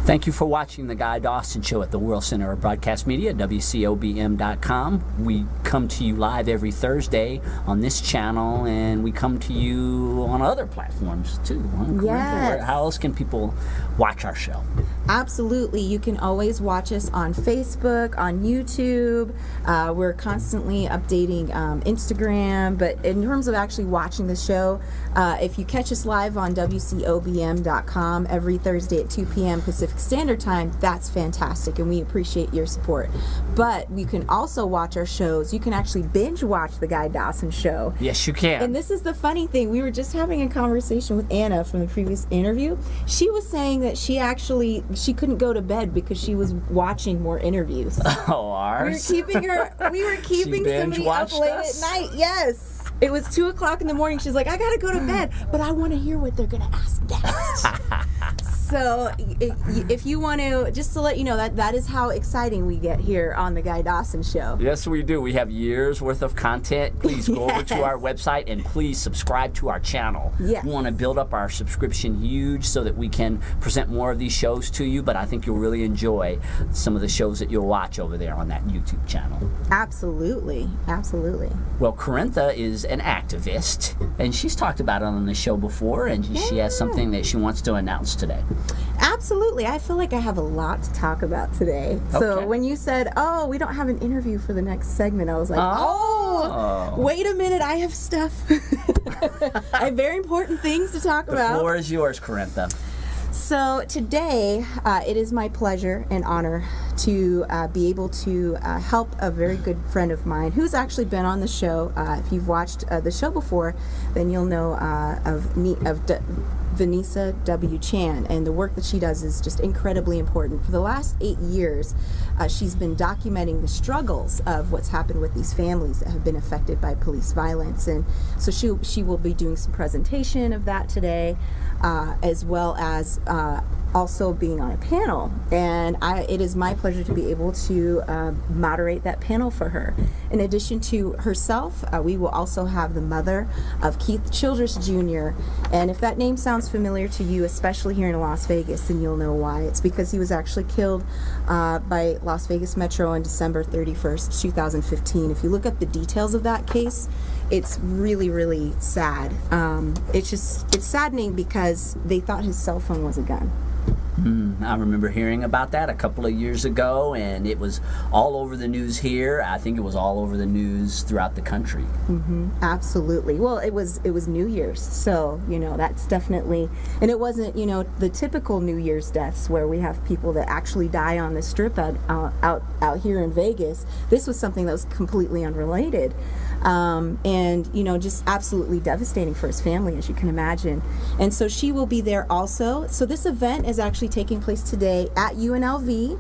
Thank you for watching The Guy Dawson Show at the World Center of Broadcast Media, WCOBM.com. We come to you live every Thursday on this channel, and we come to you on other platforms too. Yes. How else can people watch our show? Absolutely. You can always watch us on Facebook, on YouTube. We're constantly updating Instagram. But in terms of actually watching the show, if you catch us live on WCOBM.com every Thursday at 2 p.m. Pacific Standard Time, that's fantastic, and we appreciate your support. But you can also watch our shows. You can actually binge watch The Guy Dawson Show. Yes, you can. And this is the funny thing. We were just having a conversation with Anna from the previous interview. She was saying that she couldn't go to bed because she was watching more interviews. Oh, ours? We were keeping somebody up late at night. Yes. It was 2 o'clock in the morning. She's like, I gotta go to bed, but I want to hear what they're gonna ask next. So if you want to, just to let you know, that is how exciting we get here on The Guy Dawson Show. Yes, we do. We have years worth of content. Please go over to our website and please subscribe to our channel. Yes. We want to build up our subscription huge so that we can present more of these shows to you, but I think you'll really enjoy some of the shows that you'll watch over there on that YouTube channel. Absolutely. Absolutely. Well, Corintha is an activist, and she's talked about it on the show before, and she has something that she wants to announce today. Absolutely. I feel like I have a lot to talk about today. So Okay. when you said, oh, we don't have an interview for the next segment, I was like, oh, wait a minute, I have stuff. I have very important things to talk about. The floor is yours, Corintha. So today, it is my pleasure and honor to be able to help a very good friend of mine who's actually been on the show. If you've watched the show before, then you'll know of Vanessa W. Chan, and the work that she does is just incredibly important. For the last 8 years, she's been documenting the struggles of what's happened with these families that have been affected by police violence, and so she will be doing some presentation of that today, as well as also being on a panel, and it is my pleasure to be able to moderate that panel for her. In addition to herself, we will also have the mother of Keith Childress Jr., and if that name sounds familiar to you, especially here in Las Vegas, then you'll know why. It's because he was actually killed by Las Vegas Metro on December 31st, 2015. If you look at the details of that case, it's really, really sad. It's saddening because they thought his cell phone was a gun. I remember hearing about that a couple of years ago, and it was all over the news here. I think it was all over the news throughout the country. Absolutely. Well, it was New Year's, so that's definitely, and it wasn't the typical New Year's deaths where we have people that actually die on the strip out here in Vegas. This was something that was completely unrelated. And just absolutely devastating for his family, as you can imagine. And so she will be there also. So this event is actually taking place today at UNLV.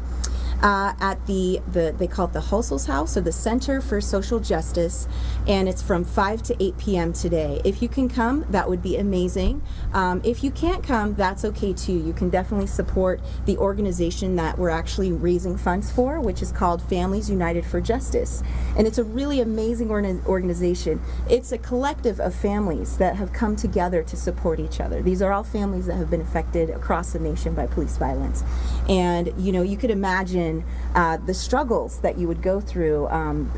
At they call it the Hustle's House, or the Center for Social Justice, and it's from 5 to 8 p.m. today. If you can come, that would be amazing. If you can't come, that's okay too. You can definitely support the organization that we're actually raising funds for, which is called Families United for Justice, and it's a really amazing organization. It's a collective of families that have come together to support each other. These are all families that have been affected across the nation by police violence, and you could imagine the struggles that you would go through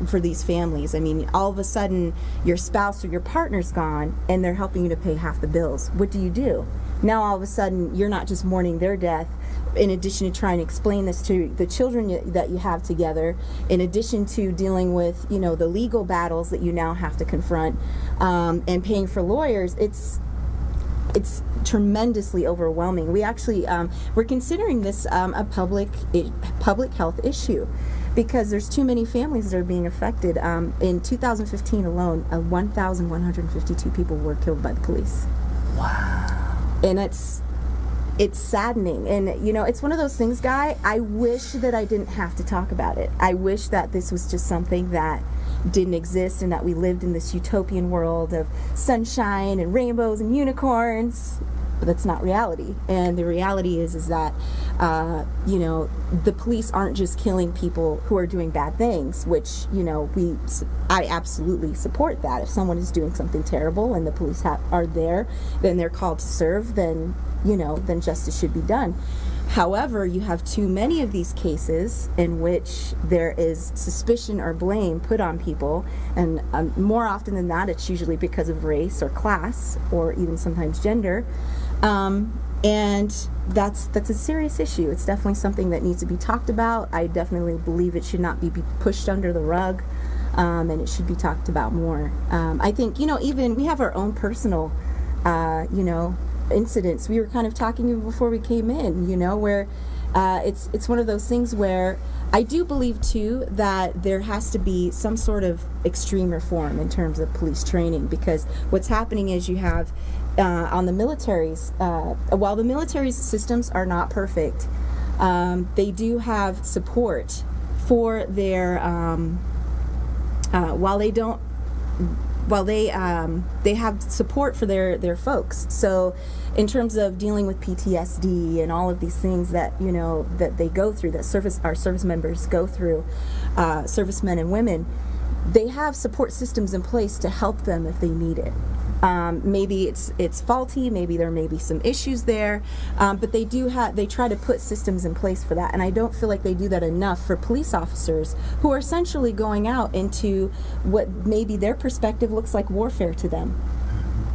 for these families. I mean, all of a sudden your spouse or your partner's gone and they're helping you to pay half the bills. What do? Now all of a sudden you're not just mourning their death, in addition to trying to explain this to the children that you have together, in addition to dealing with the legal battles that you now have to confront, and paying for lawyers. It's tremendously overwhelming. We actually we're considering this a public health issue, because there's too many families that are being affected. In 2015 alone, 1,152 people were killed by the police. Wow. And it's saddening, and it's one of those things, Guy. I wish that I didn't have to talk about it. I wish that this was just something that didn't exist, and that we lived in this utopian world of sunshine and rainbows and unicorns. But that's not reality. And the reality is that the police aren't just killing people who are doing bad things, which I absolutely support that. If someone is doing something terrible and the police are there, then they're called to serve, then justice should be done. However, you have too many of these cases in which there is suspicion or blame put on people, and more often than not, it's usually because of race or class or even sometimes gender. And that's a serious issue. It's definitely something that needs to be talked about. I definitely believe it should not be pushed under the rug, and it should be talked about more. I think, even we have our own personal, incidents. We were kind of talking even before we came in, where it's one of those things where I do believe too that there has to be some sort of extreme reform in terms of police training, because what's happening is you have on the military's, while the military's systems are not perfect, they do have support for their they have support for their folks. So in terms of dealing with PTSD and all of these things that that they go through, that our service members go through, servicemen and women, they have support systems in place to help them if they need it. Maybe it's faulty, maybe there may be some issues there, but they try to put systems in place for that, and I don't feel like they do that enough for police officers who are essentially going out into what maybe their perspective looks like warfare to them,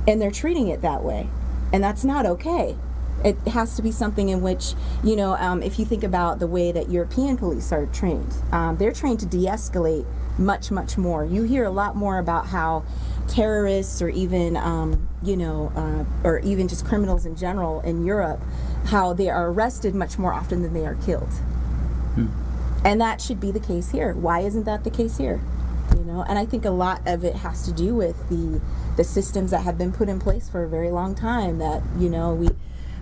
and they're treating it that way, and that's not okay. It has to be something in which, if you think about the way that European police are trained, they're trained to de-escalate much, much more. You hear a lot more about how terrorists or even, or even just criminals in general in Europe, how they are arrested much more often than they are killed. And that should be the case here. Why isn't that the case here? And I think a lot of it has to do with the systems that have been put in place for a very long time, that,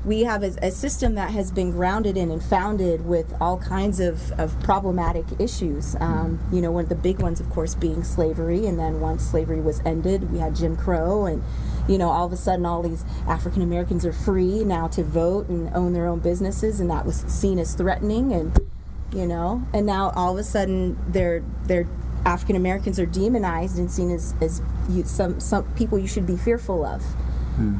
we have a system that has been grounded in and founded with all kinds of problematic issues. One of the big ones, of course, being slavery. And then once slavery was ended, we had Jim Crow. And, all of a sudden, all these African Americans are free now to vote and own their own businesses. And that was seen as threatening. And, and now all of a sudden, they're African Americans are demonized and seen as some people you should be fearful of.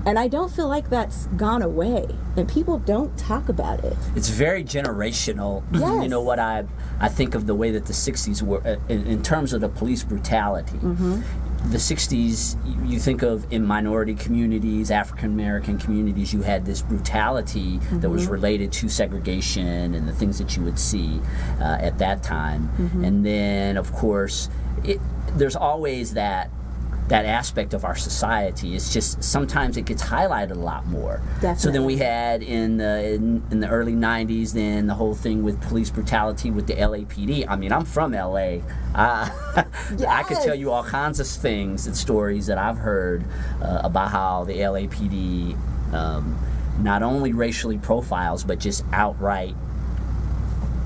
And I don't feel like that's gone away, and people don't talk about it. It's very generational. Yes. What I think of the way that the 60s were in terms of the police brutality. The 60s, you think of in minority communities, African American communities, you had this brutality that was related to segregation and the things that you would see at that time. And then, of course, there's always that aspect of our society. It's just sometimes it gets highlighted a lot more. Definitely. So then we had in the early 90s, then the whole thing with police brutality with the LAPD. I mean, I'm from LA. I could tell you all kinds of things and stories that I've heard about how the LAPD not only racially profiles, but just outright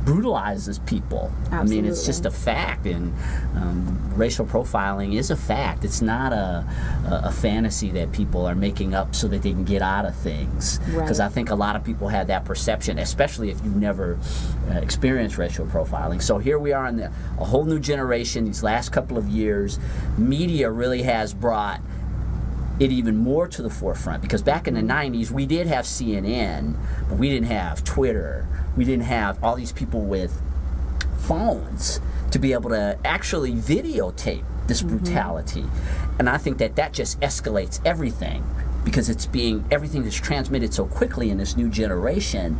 brutalizes people. Absolutely. I mean, it's just a fact, and racial profiling is a fact. It's not a fantasy that people are making up so that they can get out of things. Because I think a lot of people have that perception, especially if you've never experienced racial profiling. So here we are in a whole new generation. These last couple of years, media really has brought it even more to the forefront, because back in the 90s we did have CNN, but we didn't have Twitter. We didn't have all these people with phones to be able to actually videotape this brutality. And I think that just escalates everything, because everything is transmitted so quickly in this new generation.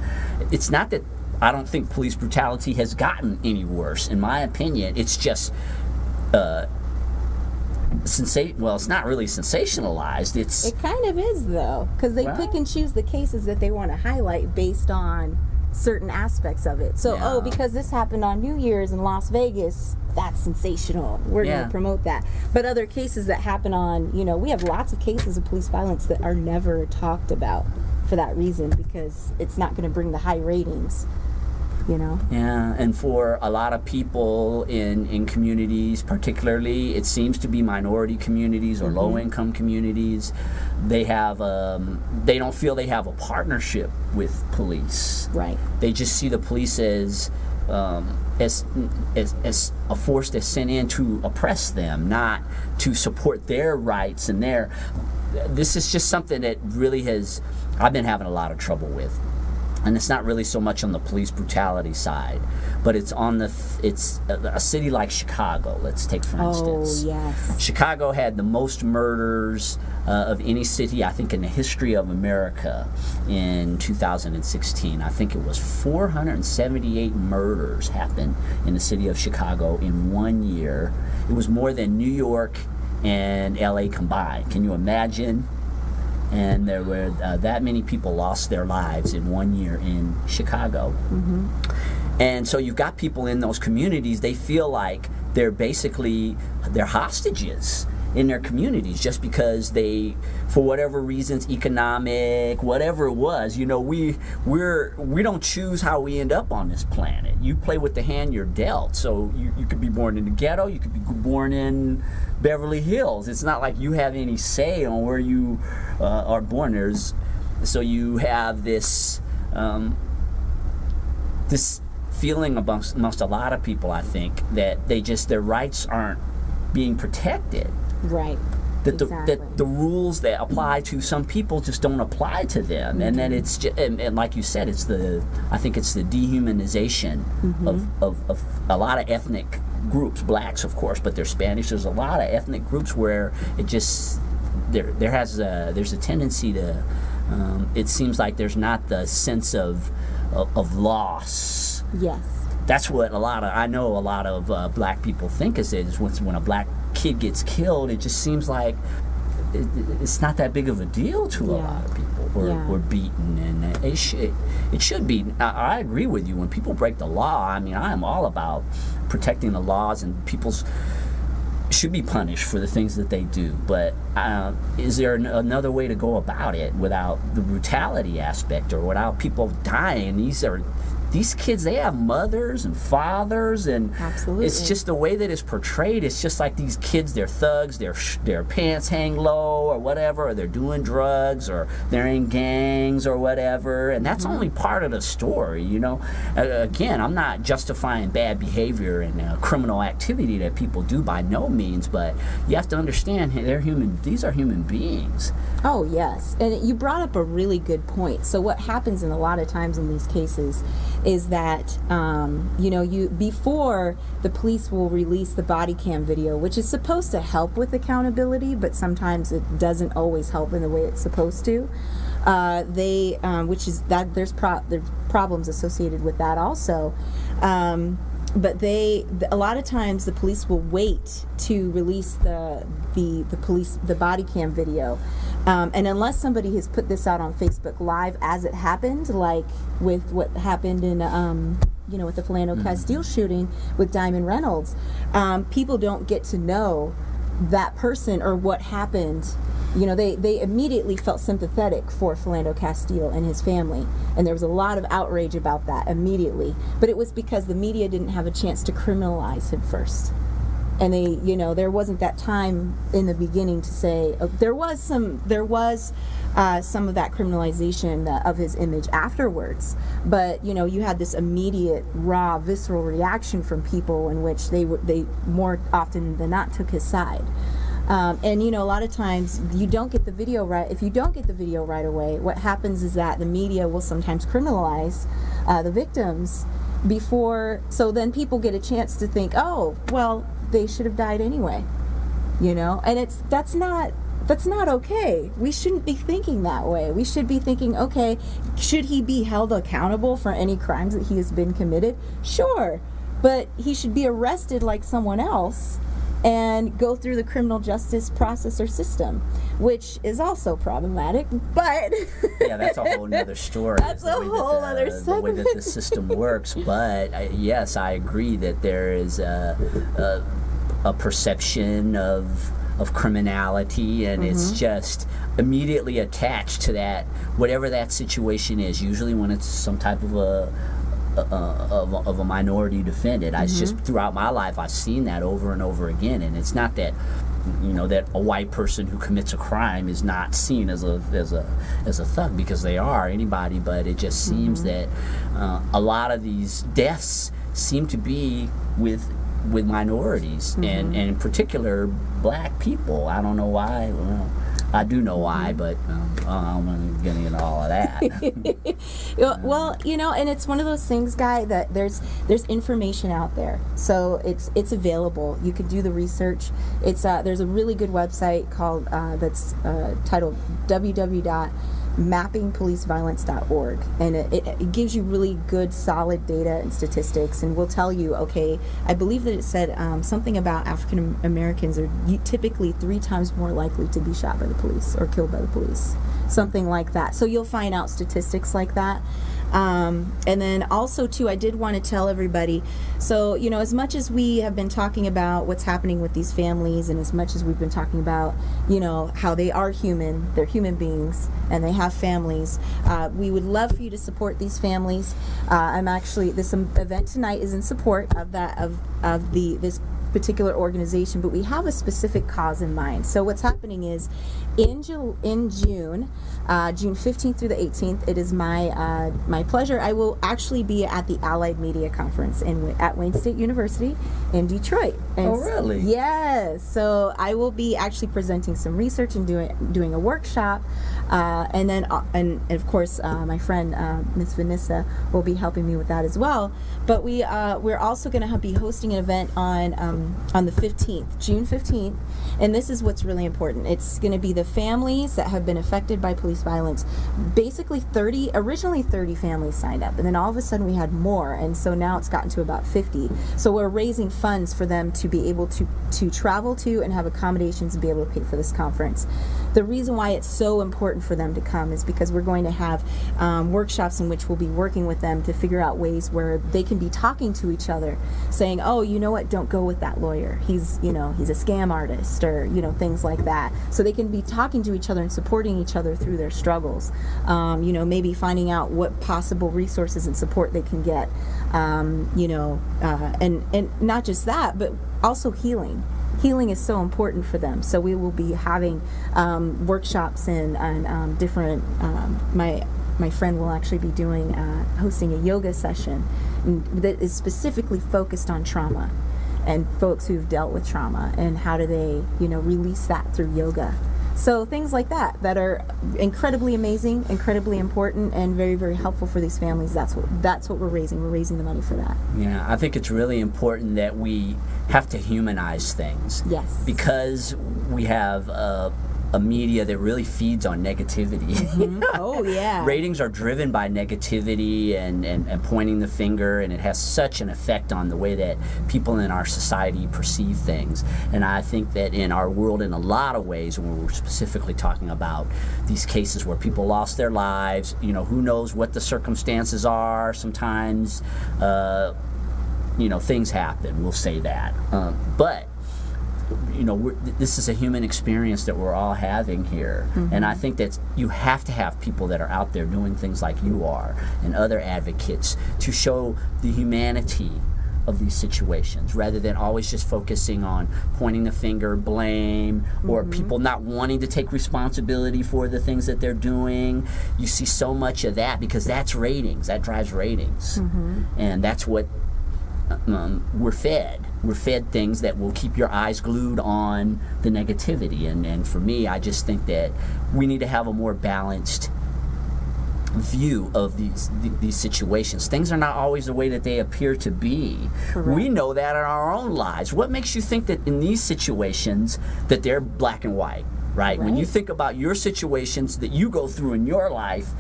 It's not that I don't think police brutality has gotten any worse. In my opinion, it's just it's not really sensationalized. It kind of is, though, because they pick and choose the cases that they want to highlight based on certain aspects of it. So, because this happened on New Year's in Las Vegas, that's sensational. We're going to promote that. But other cases that happen on, we have lots of cases of police violence that are never talked about for that reason, because it's not going to bring the high ratings. Yeah, and for a lot of people in communities, particularly, it seems to be minority communities or low-income communities, they don't feel they have a partnership with police. Right. They just see the police as a force that's sent in to oppress them, not to support their rights and this is just something that really I've been having a lot of trouble with. and it's not really so much on the police brutality side, but it's on it's a city like Chicago. Let's take for instance. Oh, yes. Chicago had the most murders of any city, I think, in the history of America in 2016. I think it was 478 murders happened in the city of Chicago in 1 year. It was more than New York and LA combined. Can you imagine? And there were that many people lost their lives in 1 year in Chicago. Mm-hmm. And so you've got people in those communities, they feel like they're hostages in their communities just because they, for whatever reasons, economic, whatever it was, you know, we don't choose how we end up on this planet. You play with the hand you're dealt. So you could be born in the ghetto, you could be born in Beverly Hills. It's not like you have any say on where you are born. So you have this this feeling amongst a lot of people, I think, that their rights aren't being protected. Right. That the rules that apply to some people just don't apply to them, mm-hmm. and then it's just, and like you said, I think it's the dehumanization mm-hmm. of a lot of ethnic groups, blacks of course, but there's Spanish. There's a lot of ethnic groups where it just there's a tendency to it seems like there's not the sense of loss. Yes. That's what I know a lot of black people think is when a black kid gets killed, it just seems like it's not that big of a deal to a lot of people. We're beaten, and it should be. I agree with you. When people break the law, I mean, I am all about protecting the laws, and people should be punished for the things that they do. But is there another way to go about it without the brutality aspect or without people dying? These kids, they have mothers and fathers, and absolutely. It's just the way that it's portrayed. It's just like these kids, they're thugs, their pants hang low or whatever, or they're doing drugs, or they're in gangs or whatever, and that's mm-hmm. only part of the story, you know. Again, I'm not justifying bad behavior and criminal activity that people do by no means, but you have to understand these are human beings. Oh, yes. And you brought up a really good point. So what happens in a lot of times in these cases is that, before the police will release the body cam video, which is supposed to help with accountability, but sometimes it doesn't always help in the way it's supposed to. There's problems associated with that also. But a lot of times the police will wait to release the body cam video, and unless somebody has put this out on Facebook Live as it happened, like with what happened in with the Philando Castile shooting with Diamond Reynolds, people don't get to know that person or what happened. You know, they immediately felt sympathetic for Philando Castile and his family, and there was a lot of outrage about that immediately. But it was because the media didn't have a chance to criminalize him first, and there wasn't that time in the beginning to say there was some of that criminalization of his image afterwards. But you had this immediate, raw, visceral reaction from people in which they more often than not took his side. And a lot of times you don't get the video right. If you don't get the video right away, what happens is that the media will sometimes criminalize the victims before, so then people get a chance to think, oh, well, they should have died anyway, and that's not okay. We shouldn't be thinking that way. We should be thinking, okay, should he be held accountable for any crimes that he has been committed? Sure, but he should be arrested like someone else and go through the criminal justice process or system, which is also problematic, but yeah, that's a whole nother story. That's a whole other segment. The way that the system works. But yes, I agree that there is a perception of criminality, and mm-hmm. it's just immediately attached to that, whatever that situation is. Usually when it's some type of a minority defendant. Mm-hmm. It's just throughout my life I've seen that over and over again, and it's not that that a white person who commits a crime is not seen as a thug, because they are anybody, but it just seems mm-hmm. that a lot of these deaths seem to be with minorities, mm-hmm. and in particular black people. I don't know why. I do know why, but I'm going to get into all of that. Well, you know, and it's one of those things, Guy, that there's information out there, so it's available. You can do the research. It's there's a really good website called that's titled www.mappingpoliceviolence.org, and it gives you really good, solid data and statistics, and will tell you, okay, I believe that it said something about African Americans are typically 3 times more likely to be shot by the police or killed by the police, something like that. So you'll find out statistics like that. And then also too, I did want to tell everybody, so, you know, as much as we have been talking about what's happening with these families, and as much as we've been talking about, you know, how they are human, they're human beings, and they have families, we would love for you to support these families. I'm actually, this event tonight is in support of that, of this particular organization, but we have a specific cause in mind. So what's happening is in June, June 15th through the 18th, it is my pleasure. I will actually be at the Allied Media Conference at Wayne State University in Detroit. And oh, really? Yes. So I will be actually presenting some research and doing a workshop, and then and of course my friend Miss Vanessa will be helping me with that as well. But we're also going to be hosting an event on the 15th, June 15th, and this is what's really important. It's going to be the families that have been affected by police violence. Basically originally 30 families signed up, and then all of a sudden we had more, and so now it's gotten to about 50. So we're raising funds for them to be able to travel to and have accommodations and be able to pay for this conference. The reason why it's so important for them to come is because we're going to have workshops in which we'll be working with them to figure out ways where they can be talking to each other, saying, oh, you know what, don't go with that lawyer. He's a scam artist, or, you know, things like that. So they can be talking to each other and supporting each other through their struggles. You know, maybe finding out what possible resources and support they can get. You know, and not just that, but also healing. Healing is so important for them. So we will be having workshops and different. My friend will actually be hosting a yoga session that is specifically focused on trauma and folks who've dealt with trauma, and how do they, you know, release that through yoga. So things like that are incredibly amazing, incredibly important, and very, very helpful for these families. That's what we're raising. We're raising the money for that. Yeah, I think it's really important that we have to humanize things. Yes. Because we have a media that really feeds on negativity. Mm-hmm. Oh, yeah. Ratings are driven by negativity and pointing the finger, and it has such an effect on the way that people in our society perceive things. And I think that in our world, in a lot of ways, when we're specifically talking about these cases where people lost their lives, you know, who knows what the circumstances are. Sometimes, you know, things happen, we'll say that. But you know, this is a human experience that we're all having here. Mm-hmm. And I think that you have to have people that are out there doing things like you are, and other advocates, to show the humanity of these situations, rather than always just focusing on pointing the finger, blame, or mm-hmm. people not wanting to take responsibility for the things that they're doing. You see so much of that because that's ratings. That drives ratings. Mm-hmm. And that's what we're fed. We're fed things that will keep your eyes glued on the negativity. And for me, I just think that we need to have a more balanced view of these situations. Things are not always the way that they appear to be. Correct. We know that in our own lives. What makes you think that in these situations that they're black and white, right? When you think about your situations that you go through in your life,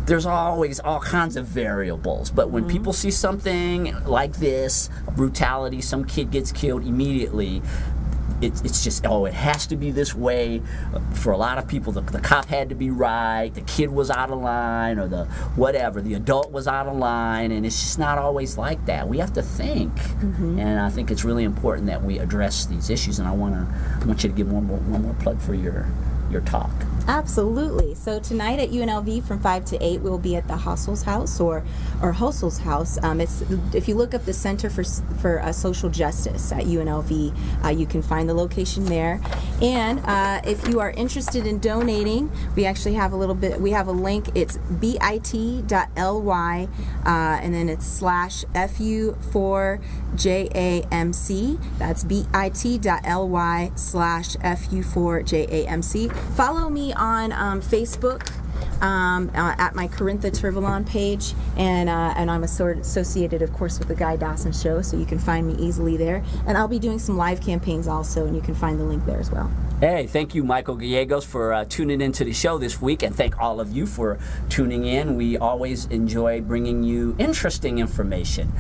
there's always all kinds of variables. But when mm-hmm. people see something like this, brutality, some kid gets killed immediately, it's just, oh, it has to be this way. For a lot of people, the cop had to be right, the kid was out of line, or the whatever, the adult was out of line, and it's just not always like that. We have to think, mm-hmm. and I think it's really important that we address these issues, and I want you to give one more plug for your talk. Absolutely. So tonight at UNLV from 5 to 8, we'll be at the Hossel's House or Hossel's House. It's, if you look up the Center for Social Justice at UNLV, you can find the location there. And if you are interested in donating, we actually have a little bit. We have a link. It's bit.ly, and then it's /FU4JAMC. That's bit.ly/FU4JAMC. Follow me on Facebook. At my Corintha Turvalon page, and I'm associated, of course, with the Guy Dawson Show, so you can find me easily there. And I'll be doing some live campaigns also, and you can find the link there as well. Hey, thank you, Michael Gallegos, for tuning into the show this week, and thank all of you for tuning in. We always enjoy bringing you interesting information.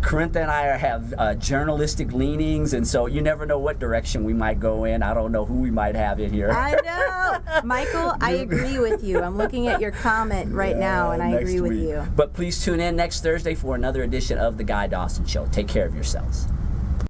Corintha and I have journalistic leanings, and so you never know what direction we might go in. I don't know who we might have in here. I know. Michael, I agree with you. I'm looking at your comment right now, and I agree with you. But please tune in next Thursday for another edition of The Guy Dawson Show. Take care of yourselves.